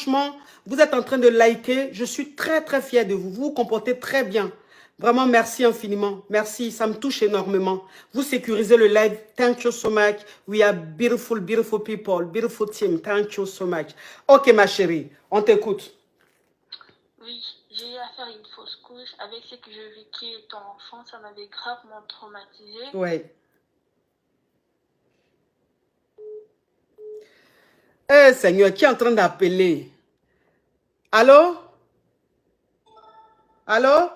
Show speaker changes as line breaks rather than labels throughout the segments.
Franchement, vous êtes en train de liker. Je suis très, très fière de vous. Vous vous comportez très bien. Vraiment, merci infiniment. Merci, ça me touche énormément. Vous sécurisez le live. Thank you so much. We are beautiful, beautiful people, beautiful team. Thank you so much. Ok, ma chérie, on t'écoute.
Oui, j'ai eu à faire une fausse couche avec ce que je vécu étant enfant. Ça m'avait gravement traumatisée.
Ouais. Eh, Seigneur, qui est en train d'appeler? Allô? Allô?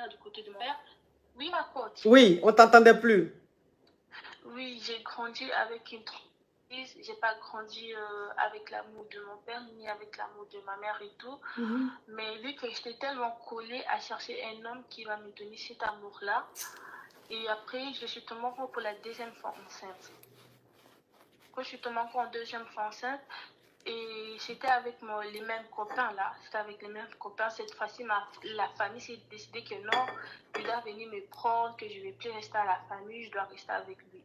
Du côté de mon père. Oui, ma coach.
Oui, on t'entendait plus.
Oui, j'ai grandi avec une traumatisme. J'ai pas grandi avec l'amour de mon père ni avec l'amour de ma mère et tout. Mais vu que j'étais tellement collée à chercher un homme qui va me donner cet amour-là, et après, je suis tombée encore pour la deuxième fois enceinte. Quand je suis tombée encore en deuxième fois enceinte, et c'était avec les mêmes copains là, c'était avec les mêmes copains. Cette fois-ci, la famille s'est décidé que non, il doit venir me prendre, que je ne vais plus rester à la famille, je dois rester avec lui.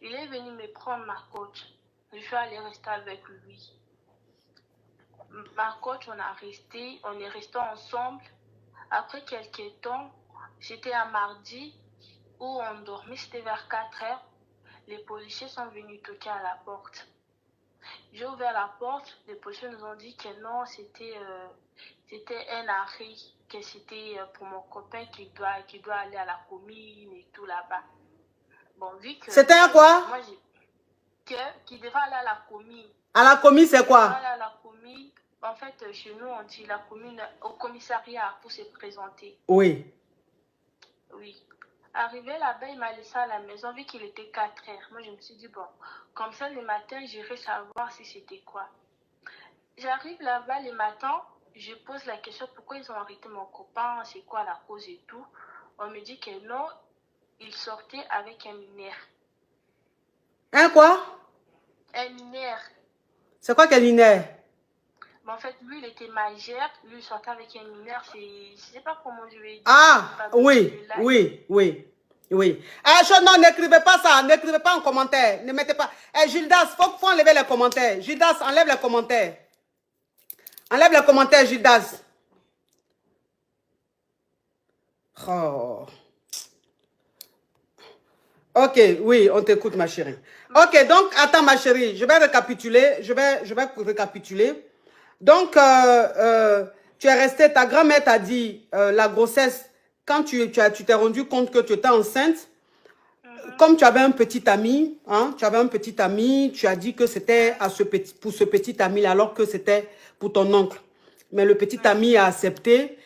Il est venu me prendre ma coach. Je suis allée rester avec lui. Ma coach, on est resté ensemble. Après quelques temps, c'était un mardi où on dormait, c'était vers 4 heures. Les policiers sont venus toquer à la porte. J'ai ouvert la porte, les policiers nous ont dit que non, c'était un arrêt, que c'était pour mon copain qui doit aller à la commune et tout là-bas. Bon, vu que...
C'était à quoi?
Moi, qui devait aller à la commune.
À la commune, c'est quoi?
Aller à la commune. En fait, chez nous, on dit la commune au commissariat pour se présenter.
Oui.
Oui. Arrivé là-bas, il m'a laissé à la maison vu qu'il était 4 heures. Moi, je me suis dit, bon, comme ça, le matin, j'irai savoir si c'était quoi. J'arrive là-bas le matin, je pose la question pourquoi ils ont arrêté mon copain, c'est quoi la cause et tout. On me dit que non, il sortait avec un mineur.
Un quoi?
Un mineur.
C'est quoi qu'un mineur?
En fait, lui, il était majeur, lui, il sortait avec un mineur, je sais pas comment je vais dire.
Ah, oui, oui, oui, oui. Ah, non, n'écrivez pas ça, n'écrivez pas en commentaire, ne mettez pas. Eh, Gildas, faut enlever les commentaires. Gildas, enlève les commentaires. Enlève les commentaires, Gildas. Oh. Ok, oui, on t'écoute, ma chérie. Ok, donc, attends, ma chérie, je vais récapituler. Je vais récapituler. Donc, tu es resté, ta grand-mère t'a dit la grossesse, quand tu t'es rendu compte que tu étais enceinte, comme tu avais un petit ami, hein, tu as dit que c'était pour ce petit ami-là, alors que c'était pour ton oncle. Mais le petit ami a accepté.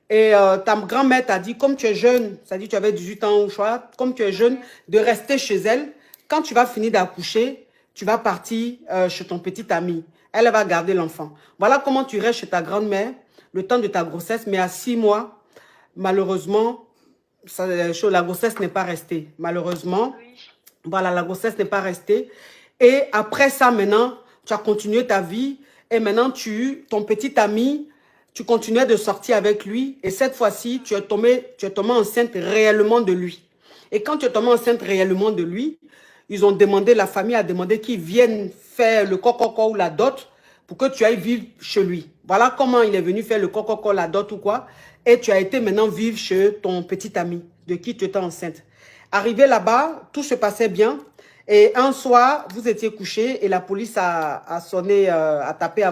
Et ta grand-mère t'a dit, comme tu es jeune, c'est-à-dire tu avais 18 ans ou quoi, comme tu es jeune, de rester chez elle. Quand tu vas finir d'accoucher, tu vas partir chez ton petit ami. Elle va garder l'enfant. Voilà comment tu restes chez ta grand-mère le temps de ta grossesse. Mais à 6 mois, malheureusement, la grossesse n'est pas restée. Malheureusement, voilà, la grossesse n'est pas restée. Et après ça, maintenant, tu as continué ta vie. Et maintenant, ton petit ami, tu continuais de sortir avec lui. Et cette fois-ci, tu es tombée enceinte réellement de lui. Et quand tu es tombée enceinte réellement de lui, la famille a demandé qu'il vienne faire le coco ou la dot pour que tu ailles vivre chez lui. Voilà comment il est venu faire le coco, la dot ou quoi. Et tu as été maintenant vivre chez ton petit ami de qui tu étais enceinte. Arrivé là-bas, tout se passait bien. Et un soir, vous étiez couché et la police a sonné, a frappé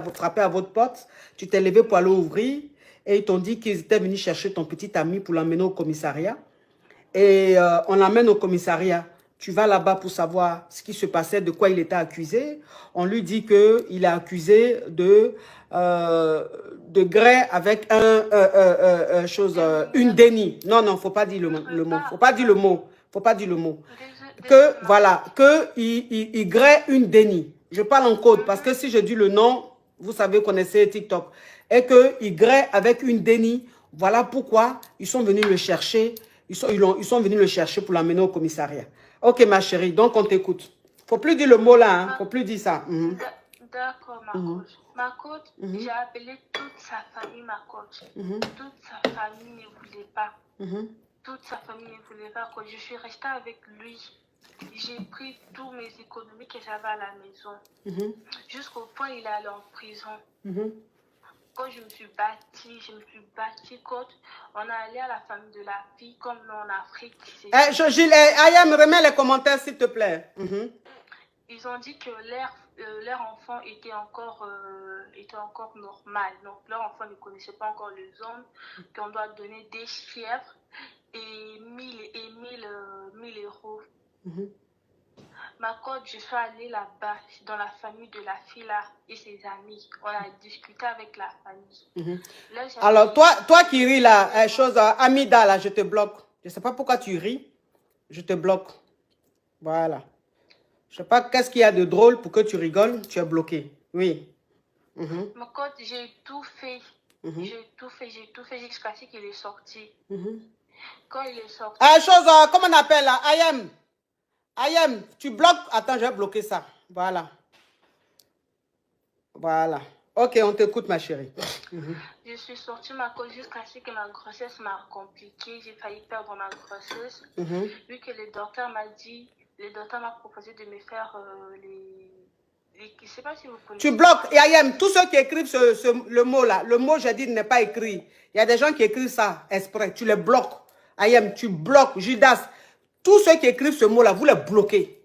à votre porte. Tu t'es levé pour aller ouvrir et ils t'ont dit qu'ils étaient venus chercher ton petit ami pour l'emmener au commissariat. Et on l'emmène au commissariat. Tu vas là-bas pour savoir ce qui se passait, de quoi il était accusé. On lui dit qu'il est accusé de gré avec une déni. Non, non, faut pas dire le mot. Faut pas dire le mot. Faut pas dire le mot. Que, voilà, il gré une déni. Je parle en code parce que si je dis le nom, vous savez, connaissez TikTok. Et qu'il gré avec une déni. Voilà pourquoi ils sont venus le chercher. Ils sont venus le chercher pour l'amener au commissariat. Ok, ma chérie, donc on t'écoute. Faut plus dire le mot là, hein. Faut plus dire ça.
D'accord, ma coach. Ma coach, j'ai appelé toute sa famille, ma coach. Toute sa famille ne voulait pas. Toute sa famille ne voulait pas que je suis restée avec lui. j'ai pris tous mes économies que j'avais à la maison. Jusqu'au point il est allé en prison. Quand je me suis battue contre, on est allé à la famille de la fille, comme en Afrique.
Gilles, Ayam, remets les commentaires, s'il te plaît.
Ils ont dit que leur enfant était encore normal. Donc, leur enfant ne connaissait pas encore les hommes, qu'on doit donner des fièvres et 1000 euros. Ma coach, je suis allée là-bas, dans la famille de la fille là et ses amis. On a discuté avec la famille. Là,
alors, toi qui ris là, Amida là, je te bloque. Je ne sais pas pourquoi tu ris. Je te bloque. Voilà. Je ne sais pas qu'est-ce qu'il y a de drôle pour que tu rigoles. Tu es bloqué. Oui.
Ma coach, j'ai tout fait. J'ai tout fait jusqu'à ce qu'il est sorti. Quand il est sorti...
comment on appelle là? Ayem, tu bloques. Attends, je vais bloquer ça. Voilà. Voilà. Ok, on t'écoute, ma chérie.
Je suis sortie ma cause jusqu'à ce que ma grossesse m'a compliquée. J'ai failli perdre ma grossesse. Vu que le docteur m'a proposé de me faire je ne sais pas si vous connaissez.
Tu bloques. Et Ayem, tous ceux qui écrivent le mot là, le mot, j'ai dit, n'est pas écrit. Il y a des gens qui écrivent ça exprès. Tu les bloques. Ayem, tu bloques. Judas. Tous ceux qui écrivent ce mot-là, vous les bloquez.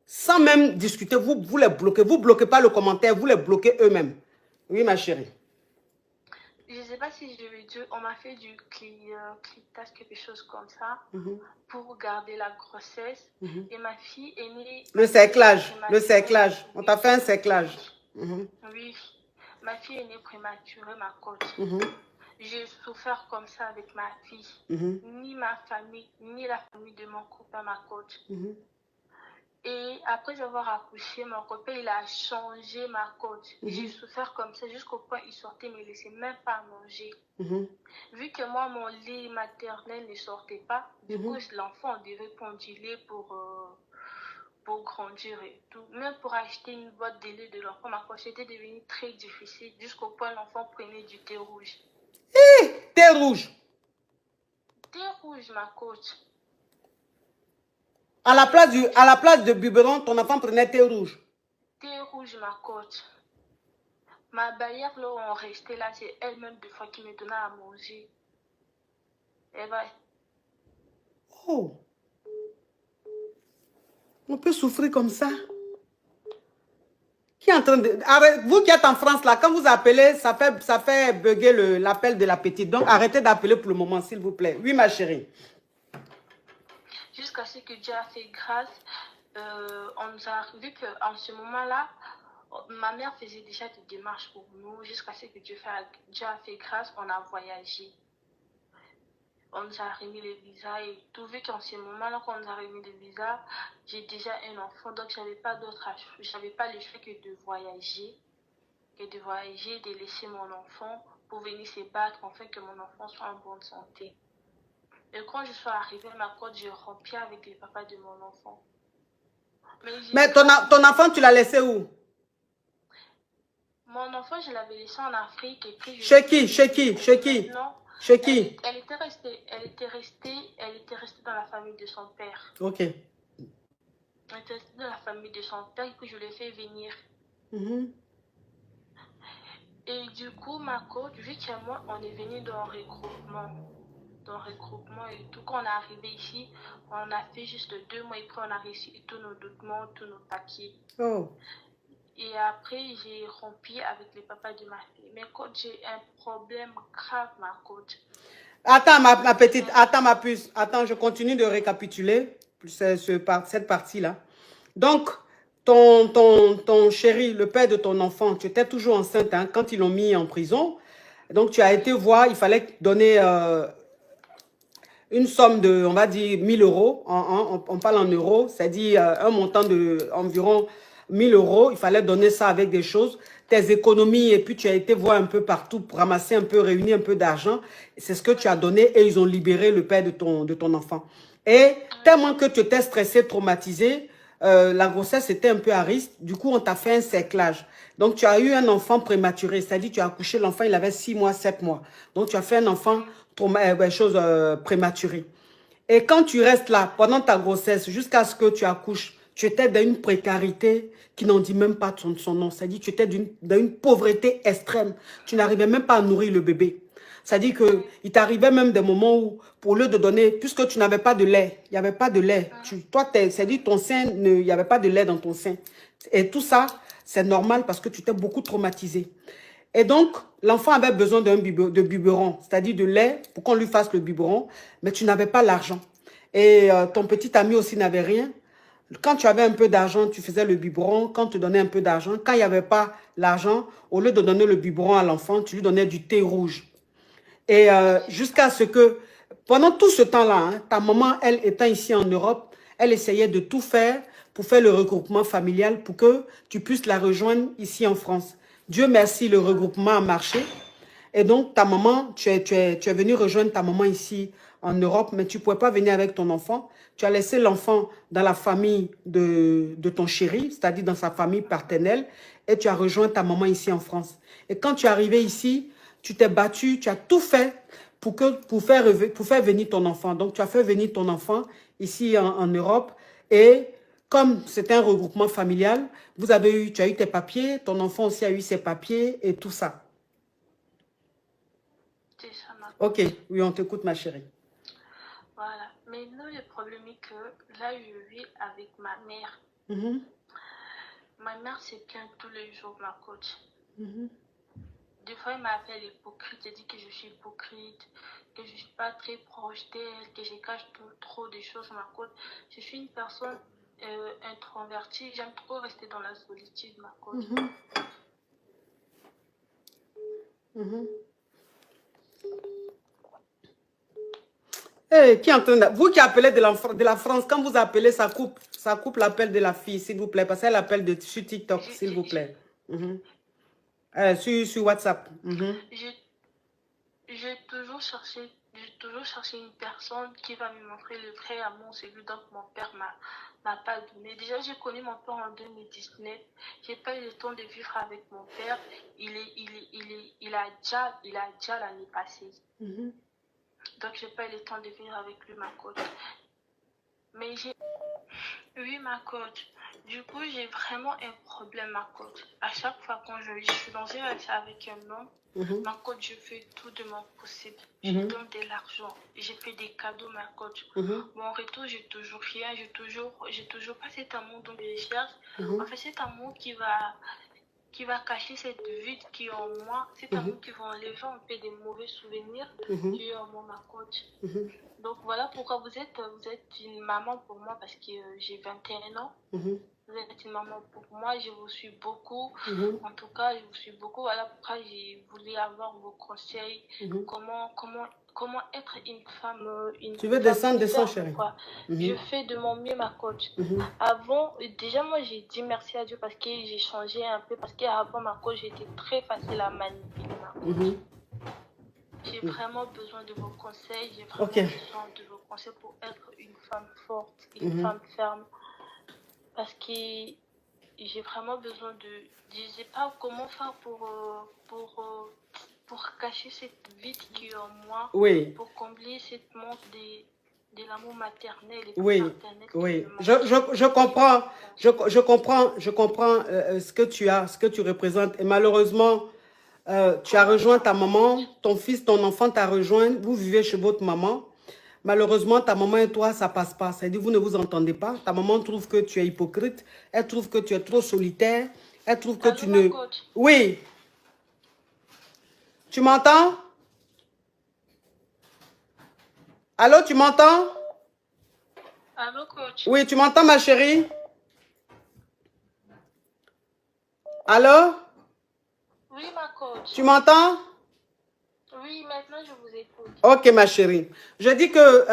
Sans même discuter, vous les bloquez. Vous ne bloquez pas le commentaire, vous les bloquez eux-mêmes. Oui, ma chérie.
Je ne sais pas si je vais dire, on m'a fait du clitage, quelque chose comme ça, pour garder la grossesse. Et ma fille est née...
Le cerclage. On t'a fait un cerclage.
Oui. Ma fille est née prématurée, ma coach. J'ai souffert comme ça avec ma fille. Ni ma famille, ni la famille de mon copain, ma coach. Et après avoir accouché, mon copain, il a changé ma coach. J'ai souffert comme ça jusqu'au point où il sortait, mais il ne laissait même pas manger. Vu que moi, mon lait maternel ne sortait pas, du coup, l'enfant devait ponduler pour grandir et tout. Même pour acheter une boîte de lait de l'enfant, ma coach était devenue très difficile jusqu'au point où l'enfant prenait du thé rouge.
Thé rouge.
Thé rouge, ma coach.
À la place de biberon, ton enfant prenait thé rouge.
Thé rouge, ma coach. Ma baillère, là où on restait là, c'est elle-même des fois qui me donnait à manger. Et bah...
Oh. On peut souffrir comme ça. Qui est en train de... Arrête, vous qui êtes en France, là, quand vous appelez, ça fait bugger l'appel de la petite. Donc, arrêtez d'appeler pour le moment, s'il vous plaît. Oui, ma chérie.
Jusqu'à ce que Dieu a fait grâce, on nous a vu qu'en ce moment-là, ma mère faisait déjà des démarches pour nous. Jusqu'à ce que Dieu a fait grâce, on a voyagé. On nous a remis les visas et tout. Vu qu'en ce moment-là, quand on nous a remis les visas, j'ai déjà un enfant. Donc, je n'avais pas d'autre choix. Je n'avais pas le choix que de voyager. De laisser mon enfant pour venir se battre, afin que mon enfant soit en bonne santé. Et quand je suis arrivée à ma côte, j'ai rompu avec le papa de mon enfant.
Mais ton enfant, tu l'as laissé où?
Mon enfant, je l'avais laissé en Afrique. Et puis
Chez qui?
Non.
Chez qui?
Elle était restée dans la famille de son père.
Ok.
Elle était restée dans la famille de son père et puis je l'ai fait venir. Et du coup, ma coach, vu que moi, on est venu dans un regroupement et tout. Quand on est arrivé ici, on a fait juste 2 mois et puis on a réussi tous nos documents, tous nos papiers.
Oh.
Et après, j'ai rompu avec le papa de ma fille. Mais quand j'ai un problème grave, ma coach.
Attends, ma petite, attends, ma puce. Attends, je continue de récapituler cette partie-là. Donc, ton chéri, le père de ton enfant, tu étais toujours enceinte hein, quand ils l'ont mis en prison. Donc, tu as été voir, il fallait donner une somme de, on va dire, 1000 euros. On parle en euros, c'est-à-dire un montant de environ 1000 euros. Il fallait donner ça avec des choses, tes économies, et puis tu as été voir un peu partout pour ramasser un peu, réunir un peu d'argent. C'est ce que tu as donné et ils ont libéré le père de ton enfant. Et tellement que tu étais stressé, traumatisé, la grossesse était un peu à risque. Du coup, on t'a fait un cerclage. Donc, tu as eu un enfant prématuré, c'est-à-dire tu as accouché l'enfant, il avait 6 mois, 7 mois. Donc, tu as fait un enfant prématuré. Et quand tu restes là, pendant ta grossesse, jusqu'à ce que tu accouches, tu étais dans une précarité qui n'en dit même pas son nom. C'est-à-dire que tu étais dans une pauvreté extrême. Tu n'arrivais même pas à nourrir le bébé. C'est-à-dire qu'il t'arrivait même des moments où, pour lieu de donner, puisque tu n'avais pas de lait, il n'y avait pas de lait. Toi, c'est-à-dire ton sein, il n'y avait pas de lait dans ton sein. Et tout ça, c'est normal parce que tu t'es beaucoup traumatisé. Et donc, l'enfant avait besoin de biberon, c'est-à-dire de lait pour qu'on lui fasse le biberon, mais tu n'avais pas l'argent. Et ton petit ami aussi n'avait rien. Quand tu avais un peu d'argent, tu faisais le biberon. Quand tu donnais un peu d'argent, quand il n'y avait pas l'argent, au lieu de donner le biberon à l'enfant, tu lui donnais du thé rouge. Et jusqu'à ce que, pendant tout ce temps-là, hein, ta maman, elle étant ici en Europe, elle essayait de tout faire pour faire le regroupement familial pour que tu puisses la rejoindre ici en France. Dieu merci, le regroupement a marché. Et donc, ta maman, tu es venu rejoindre ta maman ici en Europe, mais tu ne pouvais pas venir avec ton enfant. Tu as laissé l'enfant dans la famille de ton chéri, c'est-à-dire dans sa famille paternelle, et tu as rejoint ta maman ici en France. Et quand tu es arrivé ici, tu t'es battu, tu as tout fait pour faire venir ton enfant. Donc, tu as fait venir ton enfant ici en Europe. Et comme c'était un regroupement familial, tu as eu tes papiers, ton enfant aussi a eu ses papiers et tout ça.
C'est ça, ma
Ok, oui, on t'écoute, ma chérie.
Voilà. Mais nous, le problème est que là, je vis avec ma mère. Ma mère se plaint tous les jours, ma coach. Des fois, elle m'appelle hypocrite. Elle dit que je suis hypocrite, que je ne suis pas très proche d'elle, que je cache trop de choses, ma coach. Je suis une personne introvertie. J'aime trop rester dans la solitude, ma coach.
Hey, qui est en train de... Vous qui appelez de la France, quand vous appelez, ça coupe l'appel de la fille, s'il vous plaît, parce qu'elle appelle sur TikTok, s'il vous plaît. Sur WhatsApp.
J'ai toujours cherché une personne qui va me montrer le vrai amour, celui dont mon père m'a pas donné. Déjà, j'ai connu mon père en 2019. J'ai pas eu le temps de vivre avec mon père. Il a déjà l'année passée. Donc, j'ai pas eu le temps de vivre avec lui, ma coach. Mais oui, ma coach. Du coup, j'ai vraiment un problème, ma coach. À chaque fois quand je suis dans une relation avec un homme, ma coach, je fais tout de mon possible. Je donne de l'argent. Je fais des cadeaux, ma coach. Bon, en retour, j'ai toujours rien. J'ai toujours pas cet amour dont je cherche. En fait, cet amour qui va cacher cette vide qui est en moi, cet amour qui va enlever un peu des mauvais souvenirs qui est en moi, ma coach. Donc voilà pourquoi vous êtes une maman pour moi, parce que j'ai 21 ans. Vous êtes une maman pour moi, je vous suis beaucoup. En tout cas, je vous suis beaucoup. Voilà pourquoi j'ai voulu avoir vos conseils. Comment être une femme.
Tu veux descendre, chérie.
Je fais de mon mieux, ma coach. Avant, déjà, moi, j'ai dit merci à Dieu parce que j'ai changé un peu. Parce qu'avant, ma coach, j'étais très facile à manipuler, ma coach. J'ai vraiment besoin de vos conseils. J'ai vraiment besoin de vos conseils pour être une femme forte, une femme ferme. Parce que j'ai vraiment besoin de... Je ne sais pas comment faire pour cacher cette vide qui est en moi. Pour combler cette manque de l'amour maternel et paternel.
Je comprends ce que tu représentes. Et malheureusement, tu as rejoint ta maman, ton fils, ton enfant t'a rejoint, vous vivez chez votre maman. Malheureusement, ta maman et toi, ça ne passe pas. C'est-à-dire vous ne vous entendez pas. Ta maman trouve que tu es hypocrite. Elle trouve que tu es trop solitaire. Elle trouve que tu ne... Oui. Tu m'entends? Allô, tu m'entends?
Allô, coach?
Oui, tu m'entends, ma chérie? Allô?
Oui, ma coach.
Tu m'entends?
Oui, maintenant je vous écoute.
Ok, ma chérie. Je dis que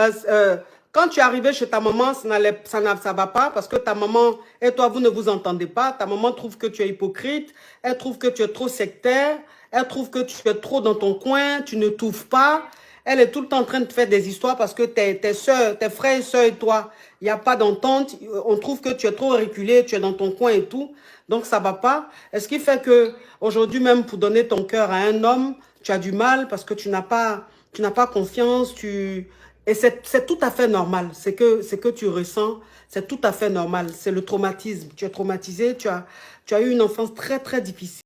quand tu es arrivé chez ta maman, ça ne va pas parce que ta maman et toi, vous ne vous entendez pas. Ta maman trouve que tu es hypocrite. Elle trouve que tu es trop sectaire. Elle trouve que tu es trop dans ton coin. Tu ne t'ouvres pas. Elle est tout le temps en train de faire des histoires parce que tes soeurs, tes frères et soeurs et toi, il n'y a pas d'entente. On trouve que tu es trop reculé, tu es dans ton coin et tout. Donc, ça ne va pas. Et ce qui fait que aujourd'hui même, pour donner ton cœur à un homme, tu as du mal parce que tu n'as pas confiance. Et c'est tout à fait normal. C'est que tu ressens, c'est tout à fait normal. C'est le traumatisme. Tu es traumatisé, tu as eu une enfance très, très difficile.